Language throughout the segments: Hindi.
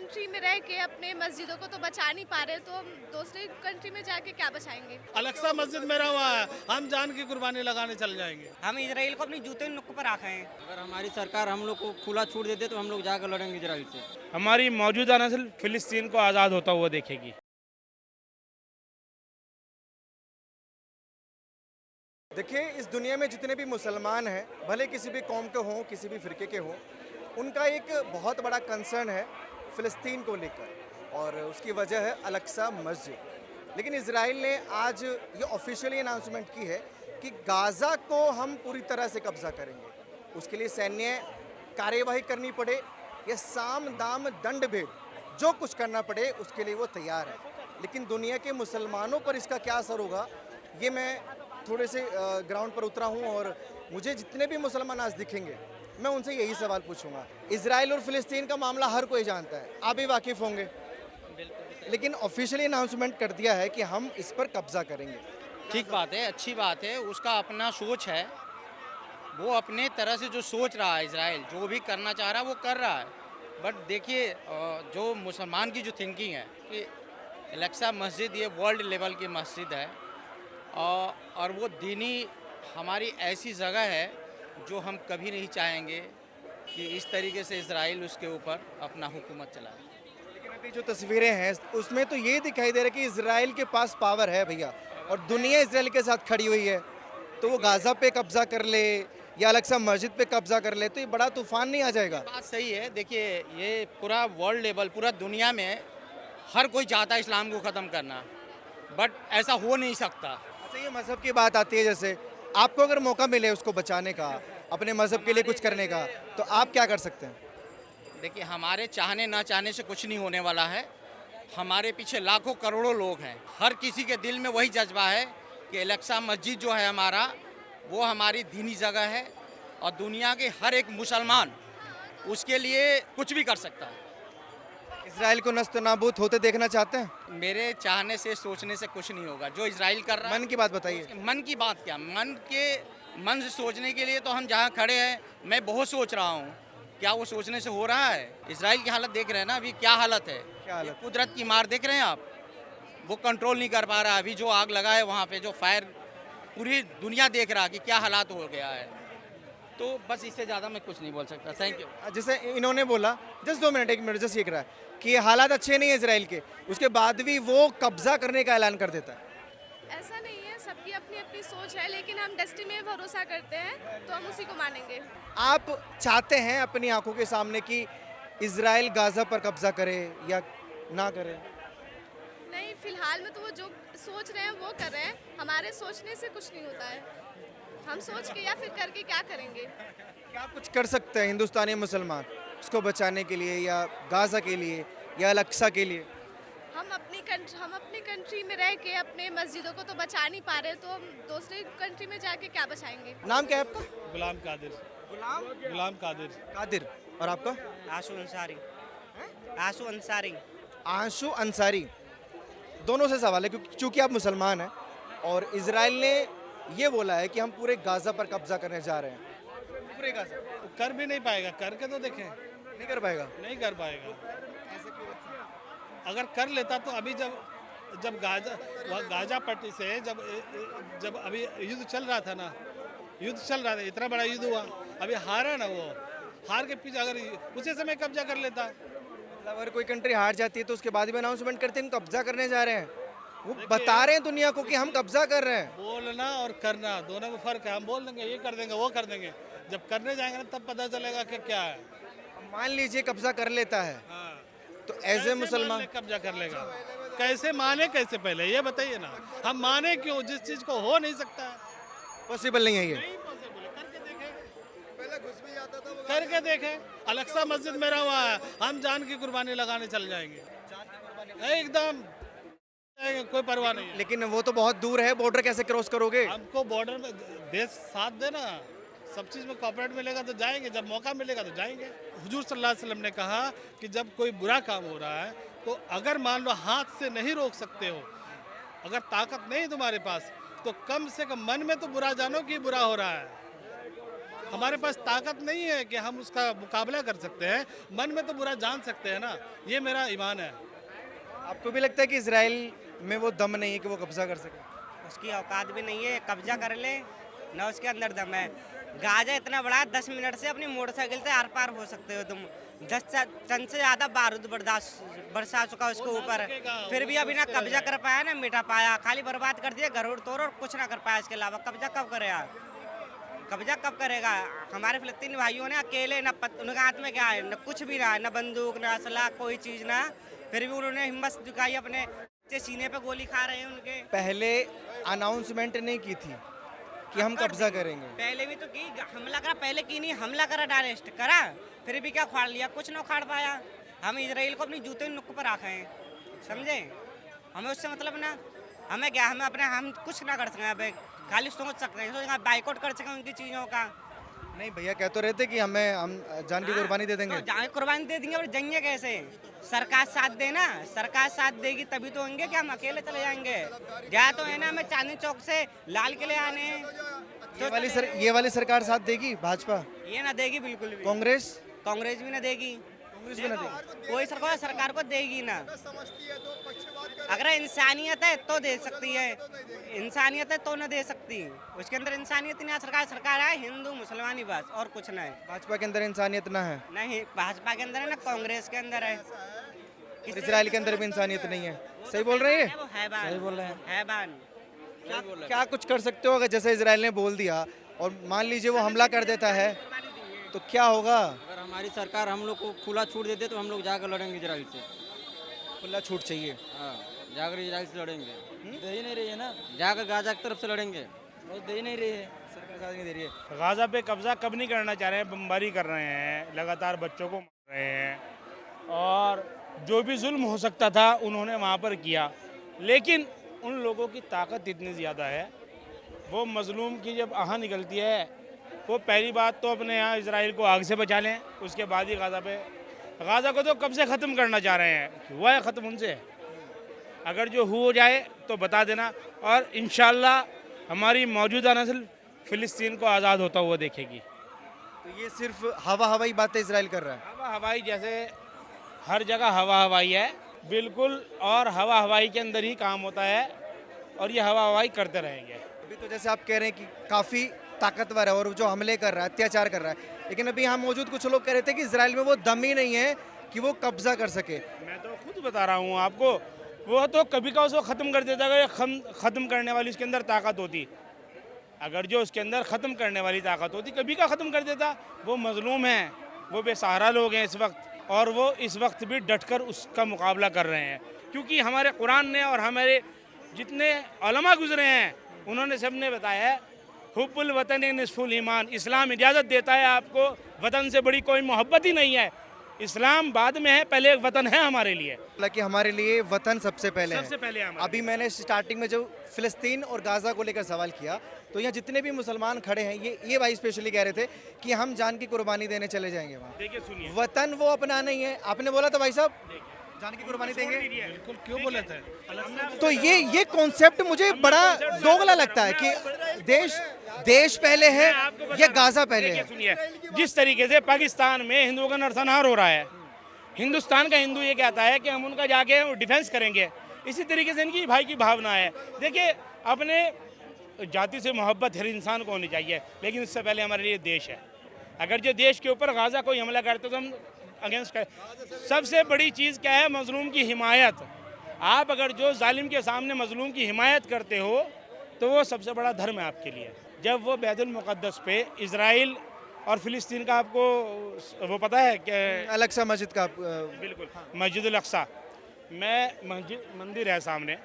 कंट्री में रह के अपने मस्जिदों को तो बचा नहीं पा रहे, तो हम दूसरी कंट्री में जाके क्या बचाएंगे। अलक्सा मस्जिद मेरा हुआ है, हम जान की कुर्बानी लगाने चल जाएंगे। हम इसराइल को अपनी जूते नुक्क पर रखे हैं। अगर हमारी सरकार हम लोग को खुला छूट देते तो हम लोग जाकर लड़ेंगे इसराइल से। हमारी मौजूदा नस्ल फिलिस्तीन को आज़ाद होता हुआ देखेगी। देखिए, इस दुनिया में जितने भी मुसलमान हैं, भले किसी भी कौम के हों, किसी भी फ़िरके के हों, उनका एक बहुत बड़ा कंसर्न है फ़िलिस्तीन को लेकर, और उसकी वजह है अलक्सा मस्जिद। लेकिन इजराइल ने आज ये ऑफिशियली अनाउंसमेंट की है कि गाज़ा को हम पूरी तरह से कब्ज़ा करेंगे। उसके लिए सैन्य कार्यवाही करनी पड़े या साम दाम दंड भेद, जो कुछ करना पड़े उसके लिए वो तैयार है। लेकिन दुनिया के मुसलमानों पर इसका क्या असर होगा, ये मैं थोड़े से ग्राउंड पर उतरा हूँ और मुझे जितने भी मुसलमान आज दिखेंगे मैं उनसे यही सवाल पूछूंगा। इजराइल और फ़िलिस्तीन का मामला हर कोई जानता है, आप भी वाकिफ़ होंगे, लेकिन ऑफिशियली अनाउंसमेंट कर दिया है कि हम इस पर कब्जा करेंगे। ठीक बात है, अच्छी बात है, उसका अपना सोच है, वो अपने तरह से जो सोच रहा है इजराइल, जो भी करना चाह रहा है वो कर रहा है। बट देखिए, जो मुसलमान की जो थिंकिंग है कि अलक्सा मस्जिद ये वर्ल्ड लेवल की मस्जिद है, और वो दीनी हमारी ऐसी जगह है जो हम कभी नहीं चाहेंगे कि इस तरीके से इजराइल उसके ऊपर अपना हुकूमत चलाए। लेकिन अभी जो तस्वीरें हैं उसमें तो ये दिखाई दे रहा है कि इजराइल के पास पावर है भैया, और दुनिया इजराइल के साथ खड़ी हुई है, तो वो गाज़ा पे कब्जा कर ले या अलक्सा मस्जिद पे कब्जा कर ले तो ये बड़ा तूफान नहीं आ जाएगा? बात सही है। देखिए, ये पूरा वर्ल्ड लेवल, पूरा दुनिया में हर कोई चाहता है इस्लाम को ख़त्म करना, बट ऐसा हो नहीं सकता। अच्छा, ये मज़हब की बात आती है, जैसे आपको अगर मौका मिले उसको बचाने का, अपने मज़हब के लिए कुछ करने का, तो आप क्या कर सकते हैं? देखिए, हमारे चाहने ना चाहने से कुछ नहीं होने वाला है। हमारे पीछे लाखों करोड़ों लोग हैं, हर किसी के दिल में वही जज्बा है कि अलक्सा मस्जिद जो है हमारा, वो हमारी दीनी जगह है, और दुनिया के हर एक मुसलमान उसके लिए कुछ भी कर सकता है। इजराइल को नस्त नाबूद होते देखना चाहते हैं? मेरे चाहने से सोचने से कुछ नहीं होगा। जो इजराइल कर रहा है, मन की बात बताइए। मन की बात क्या, मन से सोचने के लिए तो हम जहाँ खड़े हैं, मैं बहुत सोच रहा हूँ, क्या वो सोचने से हो रहा है? इजराइल की हालत देख रहे हैं ना, अभी क्या हालत है, क्या हालत? कुदरत की मार देख रहे हैं आप, वो कंट्रोल नहीं कर पा रहा। अभी जो आग लगा है वहाँ पे, जो फायर, पूरी दुनिया देख रहा कि क्या हालात हो गया है। तो बस इससे ज़्यादा मैं कुछ नहीं बोल सकता। Thank you. जैसे इन्होंने बोला, जस्ट 2 मिनट, 1 मिनट, जस्ट ये कह रहा है कि हालात अच्छे नहीं है इजराइल के, उसके बाद भी वो कब्जा करने का ऐलान कर देता है। ऐसा नहीं है, सबकी अपनी अपनी सोच है, लेकिन हम डेस्टिनी में भरोसा करते हैं तो हम उसी को मानेंगे। आप चाहते हैं अपनी आंखों के सामने कि इजराइल गाज़ा पर कब्जा करे या ना करे? नहीं, फिलहाल में तो वो जो सोच रहे हैं वो कर रहे हैं, हमारे सोचने से कुछ नहीं होता है। हम सोच के या फिर करके क्या करेंगे? क्या कुछ कर सकते हैं हिंदुस्तानी मुसलमान उसको बचाने के लिए, या गाज़ा के लिए, या अलक्सा के लिए? हम अपनी कंट्री में रह के अपने मस्जिदों को तो बचा नहीं पा रहे, तो हम दूसरी कंट्री में जाके क्या बचाएंगे। नाम क्या है आपका? गुलाम कादिर। गुलाम कादिर। कादिर। और आपका? आंसू अंसारी। आंसू अंसारी। आंशु अंसारी। दोनों से सवाल है, क्योंकि चूँकि आप मुसलमान हैं और इजराइल ने ये बोला है कि हम पूरे गाज़ा पर कब्जा करने जा रहे हैं, पूरे गाज़ा। तो कर भी नहीं पाएगा, करके तो देखें। नहीं कर पाएगा? नहीं कर पाएगा। अगर कर लेता तो अभी जब गाजा पट्टी से जब अभी युद्ध चल रहा था ना, इतना बड़ा युद्ध हुआ, अभी हारा ना, वो हार के पीछे अगर उसी समय कब्जा कर लेता। मतलब अगर कोई कंट्री हार जाती है तो उसके बाद भी अनाउंसमेंट करते हैं हम कब्जा करने जा रहे हैं, वो बता रहे हैं दुनिया को कि हम कब्जा कर रहे हैं। बोलना और करना दोनों में फर्क है। हम बोल देंगे ये कर देंगे, वो कर देंगे, जब करने जाएंगे ना तब पता चलेगा कि क्या है। मान लीजिए कब्जा कर लेता है, हाँ। तो एज ए मुसलमान कब्जा कर लेगा, कैसे माने, कैसे, पहले ये बताइए ना। हम माने क्यों, जिस चीज को हो नहीं सकता है? पॉसिबल नहीं है ये। नहीं पॉसिबल है, करके देखें। पहले घुस भी जाता था, करके देखें। अलक्सा मस्जिद मेरा हुआ है, हम जान की कुर्बानी लगाने चल जाएंगे, एकदम कोई परवाह नहीं है। लेकिन वो तो बहुत दूर है, बॉर्डर कैसे क्रॉस करोगे? हमको बॉर्डर में देश साथ देना, सब चीज़ में कॉपरेट मिलेगा तो जाएंगे, जब मौका मिलेगा तो जाएंगे। हुजूर सल्लल्लाहु अलैहि वसल्लम ने कहा कि जब कोई बुरा काम हो रहा है तो अगर मान लो हाथ से नहीं रोक सकते हो, अगर ताकत नहीं तुम्हारे पास, तो कम से कम मन में तो बुरा जानो कि बुरा हो रहा है। हमारे पास ताकत नहीं है कि हम उसका मुकाबला कर सकते हैं। मन में तो बुरा जान सकते हैं ना, ये मेरा ईमान है। आपको भी लगता है कि इसराइल में वो दम नहीं है कि वो कब्जा कर सके? उसकी औकात भी नहीं है, कब्जा कर ले ना, उसके अंदर दम है। गाजा इतना बड़ा है, 10 मिनट से अपनी मोटरसाइकिल से आर पार हो सकते हो तुम। 10 टन से ज़्यादा बारूद बरसा चुका उसके ऊपर, फिर भी अभी ना कब्जा कर पाया ना मिटा पाया, खाली बर्बाद कर दिया, घर तोड़ और कुछ ना कर पाया। इसके अलावा कब्जा कब करेगा? कब्जा कब करेगा? हमारे फिलिस्तीनी भाइयों ने अकेले न उनके हाथ में क्या है, न कुछ भी ना, न बंदूक न असला, कोई चीज़ ना, फिर भी उन्होंने हिम्मत दिखाई, अपने सीने पे गोली खा रहे हैं उनके। पहले अनाउंसमेंट नहीं की थी कि हम कब्जा करेंगे? पहले भी तो की, हमला करा, पहले की नहीं, हमला करा, डायरेक्ट करा, फिर भी क्या उखाड़ लिया? कुछ ना उखाड़ पाया। हम इजराइल को अपनी जूते नुक पर रखे हैं, समझे? हमें उससे मतलब ना, हमें क्या, हमें अपने, हम कुछ ना कर सकें, अब खाली सोच सकते हैं, बाइकआउट कर सकें उनकी चीज़ों का। नहीं भैया कह तो रहे थे कि हम जान की कुर्बानी दे देंगे। तो जान कुर्बानी दे देंगे और जाएंगे कैसे? सरकार साथ देना, सरकार साथ देगी तभी तो होंगे कि हम अकेले चले जाएंगे? गया तो है ना, हमें चांदनी चौक से लाल किले आने हैं। ये वाली सरकार साथ देगी? भाजपा ये ना देगी बिल्कुल भी। कांग्रेस भी ना देगी, कोई सरकार को देगी ना। अगर इंसानियत है तो दे सकती है, इंसानियत है तो ना दे सकती। उसके अंदर इंसानियत नहीं, सरकार है हिंदू मुसलमान ही बस, और कुछ नहीं। भाजपा के अंदर इंसानियत ना है? नहीं, भाजपा के अंदर है ना, कांग्रेस के अंदर है। इजराइल के अंदर भी इंसानियत नहीं है? सही बोल रहे हैं? सही बोल रहे हैं, हैबान। क्या कुछ कर सकते हो अगर जैसे इजराइल ने बोल दिया और मान लीजिए वो हमला कर देता है तो क्या होगा? अगर हमारी सरकार हम लोग को खुला छूट देते तो हम लोग जाकर लड़ेंगे इजराइल से। खुला छूट चाहिए? हाँ, जाकर इजराइल से लड़ेंगे। दे ही नहीं रही है ना, जाकर गाजा की तरफ से लड़ेंगे, वो दे ही नहीं रही है, सरकार साथ नहीं दे रही है। गाजा पे कब्जा कब नहीं करना चाह रहे हैं, बमबारी कर रहे हैं, लगातार बच्चों को मार रहे हैं, और जो भी जुल्म हो सकता था उन्होंने वहाँ पर किया। लेकिन उन लोगों की ताकत इतनी ज़्यादा है, वो मजलूम की जब आह निकलती है, वो पहली बात तो अपने यहाँ इजराइल को आग से बचा लें, उसके बाद ही गाज़ा को तो कब से ख़त्म करना चाह रहे हैं। हुआ है ख़त्म उनसे? अगर जो हो जाए तो बता देना, और इंशाअल्लाह हमारी मौजूदा नस्ल फ़िलिस्तीन को आज़ाद होता हुआ देखेगी। तो ये सिर्फ हवाई बातें इजराइल कर रहा है? हवाई, जैसे हर जगह हवाई है बिल्कुल, और हवाई के अंदर ही काम होता है, और ये हवाई करते रहेंगे। अभी तो जैसे आप कह रहे हैं कि काफ़ी ताकतवर है और जो हमले कर रहा है, अत्याचार कर रहा है, लेकिन अभी यहाँ मौजूद कुछ लोग कह रहे थे कि इजराइल में वो दम ही नहीं है कि वो कब्जा कर सके। मैं तो खुद बता रहा हूँ आपको, वो तो कभी का उसको ख़त्म कर देता, अगर ख़त्म करने वाली उसके अंदर ताकत होती, अगर जो उसके अंदर ख़त्म करने वाली ताकत होती कभी का ख़त्म कर देता। वो मजलूम हैं, वो बेसहारा लोग हैं इस वक्त, और वो इस वक्त भी डटकर उसका मुकाबला कर रहे हैं, क्योंकि हमारे कुरान ने और हमारे जितने उलमा गुजरे हैं उन्होंने सबने बताया है, हुब्बुल वतन निस्फुल ईमान, इस्लाम इजाज़त देता है आपको, वतन से बड़ी कोई मोहब्बत ही नहीं है। इस्लाम बाद में है, पहले वतन है हमारे लिए, हालांकि हमारे लिए वतन सबसे पहले सबसे पहले है। हमारे अभी मैंने स्टार्टिंग में जो फिलिस्तीन और गाज़ा को लेकर सवाल किया तो यहाँ जितने भी मुसलमान खड़े हैं ये भाई स्पेशली कह रहे थे कि हम जान की कुर्बानी देने चले जाएंगे वहाँ। देखिए सुनिए, वतन वो अपना नहीं है, आपने बोला था भाई साहब जान की कुर्बानी देंगे, बिल्कुल, क्यों बोले थे? तो ये कॉन्सेप्ट मुझे बड़ा दोगला लगता है कि देश पहले है या गाज़ा पहले है। सुनिए, जिस तरीके से पाकिस्तान में हिंदुओं का नरसंहार हो रहा है, हिंदुस्तान का हिंदू ये कहता है कि हम उनका जाके डिफेंस करेंगे, इसी तरीके से इनकी भाई की भावना है। देखिए, अपने जाति से मोहब्बत हर इंसान को होनी चाहिए, लेकिन उससे पहले हमारे लिए देश है। अगर जो देश के ऊपर गाज़ा कोई हमला करते तो हम अगेंस्ट कर। सबसे बड़ी चीज़ क्या है? मजलूम की हिमायत। आप अगर जो जालिम के सामने मजलूम की हिमायत करते हो तो वो सबसे बड़ा धर्म है आपके लिए। जब वो बैतुल मुक़द्दस पे इजराइल और फ़िलिस्तीन का आपको वो पता है कि अलग सा मस्जिद का बिल्कुल मस्जिदुल अक़सा, मैं मंदिर है सामने,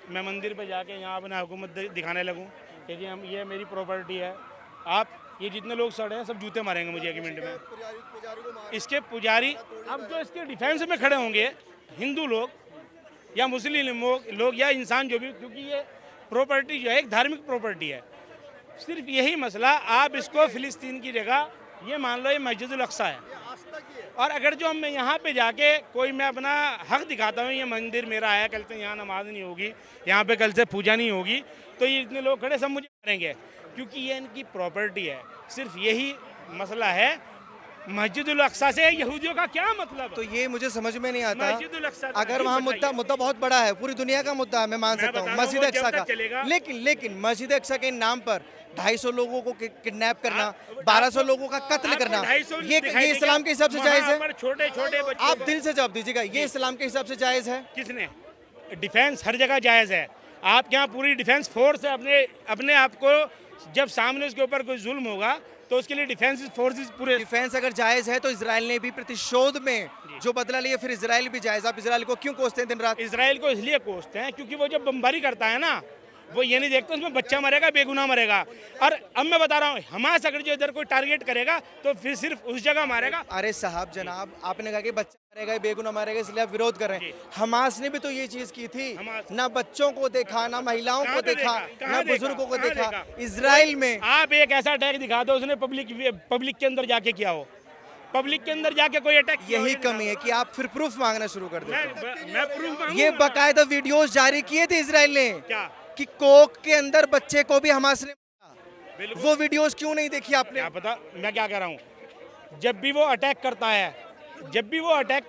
मैं मंदिर पे जाके यहाँ अपना हुकूमत दिखाने लगूँ कि जी हम ये मेरी प्रॉपर्टी है, आप ये जितने लोग सड़े हैं सब जूते मारेंगे मुझे 1 मिनट में। इसके पुजारी अब जो इसके डिफेंस में खड़े होंगे, हिंदू लोग या मुस्लिम लोग या इंसान जो भी, क्योंकि ये प्रॉपर्टी जो है एक धार्मिक प्रॉपर्टी है। सिर्फ यही मसला, आप इसको फ़िलिस्तीन की जगह ये मान लो ये मस्जिदुल अक़सा है, और अगर जो मैं यहाँ पे जाके कोई मैं अपना हक दिखाता हूँ, ये मंदिर मेरा है, कल से यहाँ नमाज नहीं होगी, यहाँ पे कल से पूजा नहीं होगी, तो ये इतने लोग खड़े सब मुझे मारेंगे, क्योंकि ये इनकी प्रॉपर्टी है। सिर्फ यही मसला है मस्जिदुल अक्सा से यहूदियों का क्या मतलब? तो ये मुझे समझ में नहीं आता। मस्जिदुल अक्सा अगर नहीं वहाँ बताइए। मुद्दा बहुत बड़ा है, पूरी दुनिया का मुद्दा है, मैं मान सकता बता हूँ रहा हूँ, मस्जिद वो अक्सा जब का, तक चलेगा। लेकिन मस्जिद अक्सा के नाम पर 250 लोगों को किडनैप करना, 1200 लोगों का कत्ल करना, ये इस्लाम के हिसाब से जायज है? छोटे छोटे बच्चों आप को- दिल से जवाब दीजिएगा, ये इस्लाम के हिसाब से जायज है? किसने? डिफेंस हर जगह जायज़ है। आपके यहाँ पूरी डिफेंस फोर्स है, अपने आप को जब सामने उसके ऊपर कोई जुल्म होगा तो उसके लिए डिफेंस फोर्सेस पूरे। डिफेंस अगर जायज है तो इसराइल ने भी प्रतिशोध में जो बदला लिया, फिर इसराइल भी जायज। आप इसराइल को क्यों कोसते हैं दिन रात? इसराइल को इसलिए कोसते हैं क्योंकि वो जब बमबारी करता है ना, वो ये नहीं देखते उसमें बच्चा मरेगा, बेगुनाह मरेगा। और अब मैं बता रहा हूँ, हमास अगर जो इधर कोई टारगेट करेगा तो फिर सिर्फ उस जगह मारेगा। अरे साहब जनाब, आपने कहा कि बच्चा मरेगा, बेगुनाह मरेगा, इसलिए आप विरोध कर रहे हैं। हमास ने भी तो ये चीज की थी, हमास- ना बच्चों को देखा, ना महिलाओं कहाँ को पे देखा, देखा? ना कहाँ देखा? बुजुर्गों को कहाँ देखा। देखा? इसराइल में आप एक ऐसा अटैक दिखा दो उसने पब्लिक के अंदर जाके किया हो, पब्लिक के अंदर जाके कोई अटैक किया हो, यही ये कमी है कि आप फिर प्रूफ मांगना शुरू कर देते हैं। मैं प्रूफ ये बकायदा वीडियोस जारी किए थे इसराइल ने क्या? कि कोक के अंदर बच्चे को भी हमास ने मारा। बिल्कुल। वो वीडियोस क्यों नहीं देखी आपने? क्या पता मैं क्या कह रहा हूँ, जब भी वो अटैक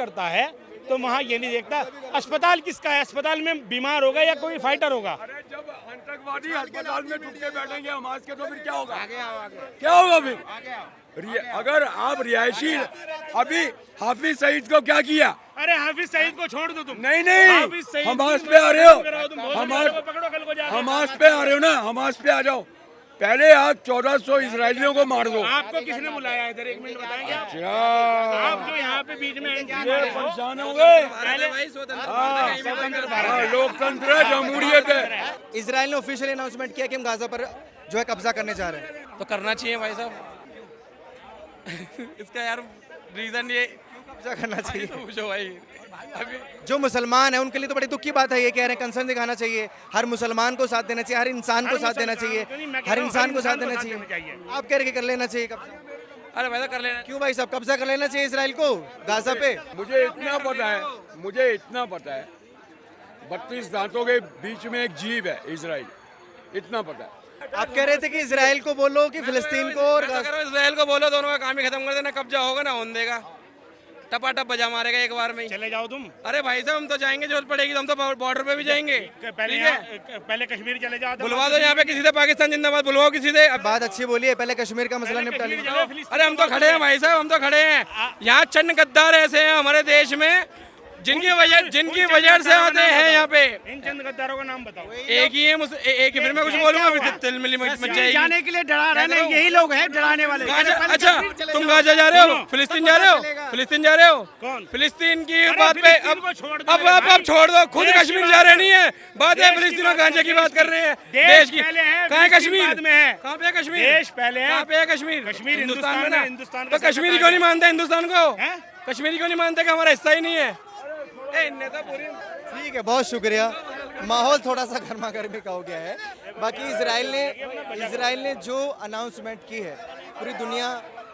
करता है तो वहाँ ये नहीं देखता अस्पताल किसका है, अस्पताल में बीमार होगा या कोई फाइटर होगा। जब आतंकवादी अस्पताल में ढूंढ के बैठेंगे हमास के तो फिर क्या होगा? क्या होगा फिर? अगर आप रिहायशी अभी हाफिज सईद को क्या किया? अरे हाफिज सईद को छोड़ दो तुम। नहीं नहीं, हाफिज सईद हमास तुम पे आ रहे हो, तुम बहुत हमास लोगों को पकड़ो, कल को जाके। हमास पे आ रहे हो ना, हमास पे आ जाओ। पहले आप 1400 इसराइलियों को मार दो। आपको किसने बुलाया इधर, एक मिनट बताएंगे आप? अच्छा, आप जो यहाँ पे बीच में ये परेशान हो गए। स्वतंत्र हाँ, लोकतंत्र है, जमहूरियत है। इसराइल ने ऑफिशियली अनाउंसमेंट किया कि हम गाजा पर जो है कब्जा करने जा रहे हैं। तो करना चाहिए भाई साहब। इसका यार रीजन ये कब्जा करना चाहिए। पूछो भाई। अभी जो मुसलमान है उनके लिए तो बड़ी दुख की बात है, ये कह रहे हैं कंसर्न दिखाना चाहिए, हर मुसलमान को साथ देना चाहिए, हर इंसान को साथ देना चाहिए, हर इंसान को साथ देना चाहिए। आप कह रहे कि कर लेना चाहिए कब्जा? अरे भाई साहब कर लेना। क्यों भाई साहब, कब्जा कर लेना चाहिए इसराइल को गाजा पे? मुझे इतना पता है 32 दांतों के बीच में एक जीव है इसराइल, इतना पता है। आप कह रहे थे कि इसराइल को बोलो कि फिलिस्तीन को और गाजा। इसराइल को बोलो दोनों का काम ही खत्म कर देना, कब्जा होगा ना होने देगा, टपाटप बजा मारेगा एक बार में ही। चले जाओ तुम। अरे भाई साहब हम तो जाएंगे, जरूरत पड़ेगी तो हम तो बॉर्डर पे भी जाएंगे। पहले कश्मीर चले जाओ। बुलवा दो यहाँ पे किसी से, पाकिस्तान जिंदाबाद बुलवाओ किसी से। बात अच्छी बोली है, पहले कश्मीर का मसला निपटा लीजिए। अरे हम तो खड़े हैं भाई साहब, हम तो खड़े हैं। यहाँ चंद गद्दार ऐसे हैं हमारे देश में जिनकी वजह से आते हैं यहाँ पे। इन चंद गद्दारों का नाम बताओ। एक ही है एक ही, फिर मैं कुछ बोलूंगा फिर तिल मिली मच जाएगी। जाने के लिए डरा रहे हैं, यही लोग हैं डराने वाले। अच्छा तुम गाजा जा रहे हो, फिलिस्तीन जा रहे हो, फिलिस्तीन जा रहे हो? कौन? फिलिस्तीन की बात पे अब छोड़ दो, खुद कश्मीर जा रहे नहीं है, बात है फिलिस्तीन और गांजे की बात कर रहे हैं। देश की कहाँ है कश्मीर में है? कहाँ पे है कश्मीर? देश पहले है। कहाँ पे है कश्मीर? कश्मीर हिंदुस्तान में ना। हिंदुस्तान तो कश्मीरी क्यों नहीं मानते हिंदुस्तान को? हैं? कश्मीरी क्यों नहीं मानते कि हमारा हिस्सा ही नहीं है? नेता पूरी ठीक है, बहुत शुक्रिया। माहौल थोड़ा सा गर्मा गर्मी का हो गया है। बाकी इसराइल ने जो अनाउंसमेंट की है पूरी दुनिया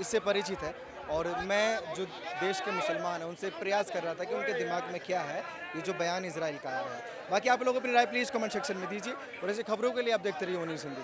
इससे परिचित है, और मैं जो देश के मुसलमान हैं उनसे प्रयास कर रहा था कि उनके दिमाग में क्या है ये जो बयान इसराइल का आया है। बाकी आप लोग अपनी राय प्लीज़ कमेंट सेक्शन में दीजिए, और ऐसे खबरों के लिए आप देखते रहिए ओन्यूज़ हिंदी।